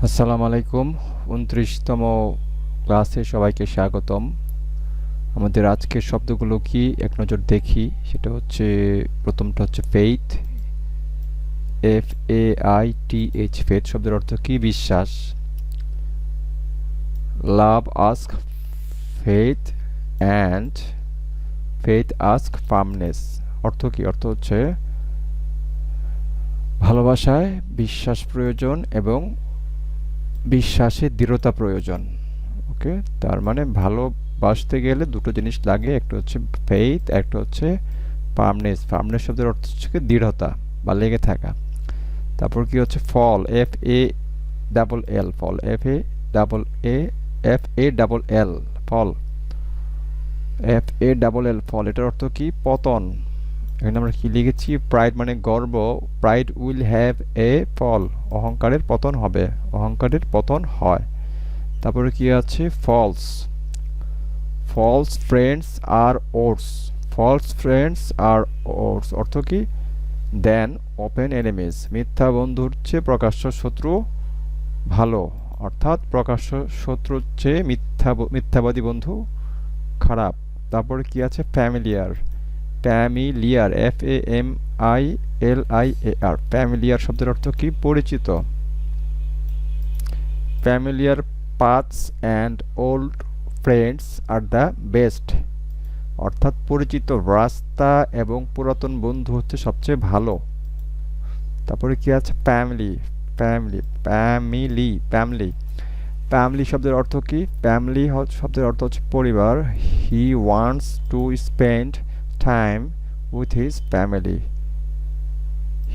আসসালামু আলাইকুম। 29তম ক্লাসে সবাইকে স্বাগতম। আমাদের আজকের শব্দগুলো কি এক নজর দেখি। সেটা হচ্ছে প্রথমটা হচ্ছে ফেইথ, FAITH, ফেথ শব্দের অর্থ কি? বিশ্বাস। Love ask faith and faith ask firmness. অর্থ কি? অর্থ হচ্ছে ভালোবাসায় বিশ্বাস প্রয়োজন এবং বিশ্বাসে দৃঢ়তা প্রয়োজন। ওকে, তার মানে ভালোবাসতে গেলে দুটো জিনিস লাগে, একটা হচ্ছে ফেইথ, একটা হচ্ছে ফার্মনেস। ফার্মনেস শব্দের অর্থ হচ্ছে কি দৃঢ়তা বা লেগে থাকা। তারপর কি হচ্ছে ফল, FALL, ফল, FALL, ফল, FALL, ফল। এটার অর্থ কি? পতন। এখানে আমরা কি লিখেছি? প্রাইড মানে গর্ব। প্রাইড উইল হ্যাভ এ ফল, অহংকারের পতন হবে, অহংকারের পতন হয়। তারপরে কি আছে? ফলস, ফলস ফ্রেন্ডস আর ওর্স, ফলস ফ্রেন্ডস আর ওর্স অর্থ কি? দেন ওপেন এনিমিজ, মিথ্যা বন্ধুর চেয়ে প্রকাশ্য শত্রু ভালো, অর্থাৎ প্রকাশ্য শত্রুর চেয়ে মিথ্যাবাদী বন্ধু খারাপ। তারপরে কি আছে? ফ্যামিলিয়ার, ফ্যামিলিয়ার, FAMILIAR, ফ্যামিলিয়ার শব্দের অর্থ কি? পরিচিত। Familiar paths and old friends are the best, অর্থাৎ পরিচিত রাস্তা এবং পুরাতন বন্ধু হচ্ছে সবচেয়ে ভালো। তারপরে কি আছে? Family, family, family, family, family শব্দের অর্থ কি? ফ্যামিলি শব্দের অর্থ হচ্ছে পরিবার। He wants to spend time with his family,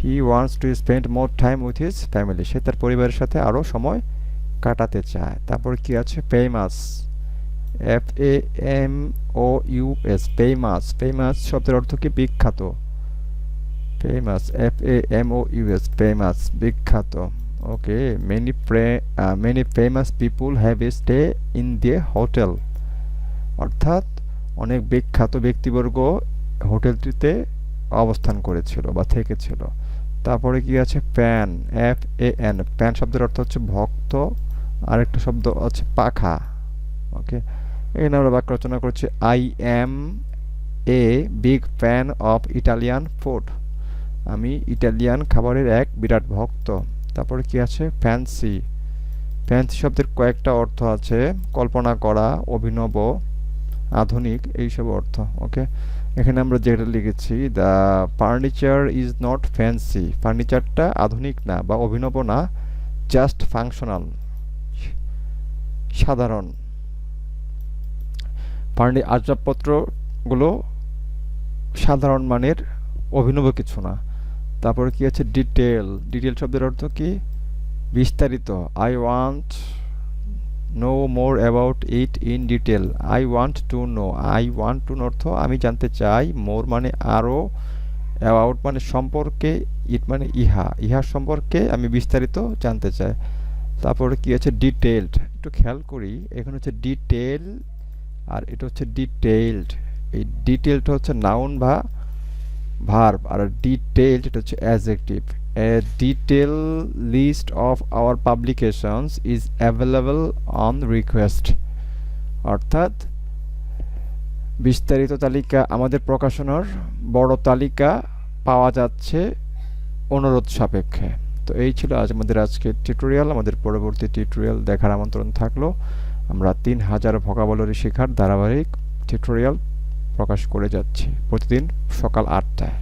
he wants to spend more time with his family, সে তার পরিবারের সাথে আরও সময় কাটাতে চায়। তারপর কি আছে? Famous, FAMOUS, famous. ফেমাস শব্দের অর্থ কি? বিখ্যাত। ফেমাস, FAMOUS, ফেমাস, বিখ্যাত। Okay, many famous people have stay in the hotel, অর্থাৎ অনেক বিখ্যাত ব্যক্তিবর্গ হোটেলটিতে অবস্থান করেছিল বা থেকেছিল। তারপরে কি আছে? ফ্যান, FAN, ফ্যান শব্দের অর্থ হচ্ছে ভক্ত। আরেকটা শব্দ হচ্ছে পাখা। ওকে, এখানে আমরা বাক্য রচনা করছি। I am a big fan of Italian food, আমি ইটালিয়ান খাবারের এক বিরাট ভক্ত। তারপরে কি আছে? ফ্যান্সি, ফ্যান্সি শব্দের কয়েকটা অর্থ আছে, কল্পনা করা, অভিনব, আধুনিক, এইসব অর্থ। ওকে, এখানে আমরা যেটা লিখেছি, the furniture is not fancy, ফার্নিচারটা আধুনিক না বা অভিনব না, জাস্ট ফাংশনাল, সাধারণ। আসবাবপত্রগুলো সাধারণ মানের, অভিনব কিছু না। তারপরে কি আছে? ডিটেল, ডিটেল শব্দের অর্থ কি? বিস্তারিত। I want know more about it in detail, I want to know, I want to know অর্থ আমি জানতে চাই, মোর মানে আরও, অ্যাবাউট মানে সম্পর্কে, ইট মানে ইহা, ইহার সম্পর্কে আমি বিস্তারিত জানতে চাই। তারপরে কি আছে? ডিটেলড, একটু খেয়াল করি, এখানে হচ্ছে ডিটেল আর এটা হচ্ছে ডিটেইলড। এই ডিটেলটা হচ্ছে নাউন বা ভার্ব, আর ডিটেইলড এটা হচ্ছে adjective. A detailed list of our publications is available on request, অর্থাৎ বিস্তারিত তালিকা, আমাদের প্রকাশনার বড় তালিকা পাওয়া যাচ্ছে অনুরোধ সাপেক্ষে। তো এই ছিল আজ আমাদের আজকের টিউটোরিয়াল। আমাদের পরবর্তী টিউটোরিয়াল দেখার আমন্ত্রণ থাকলো। আমরা 3000 ভোকাবুলারি শেখার ধারাবাহিক টিউটোরিয়াল প্রকাশ করে যাচ্ছি প্রতিদিন সকাল 8টায়।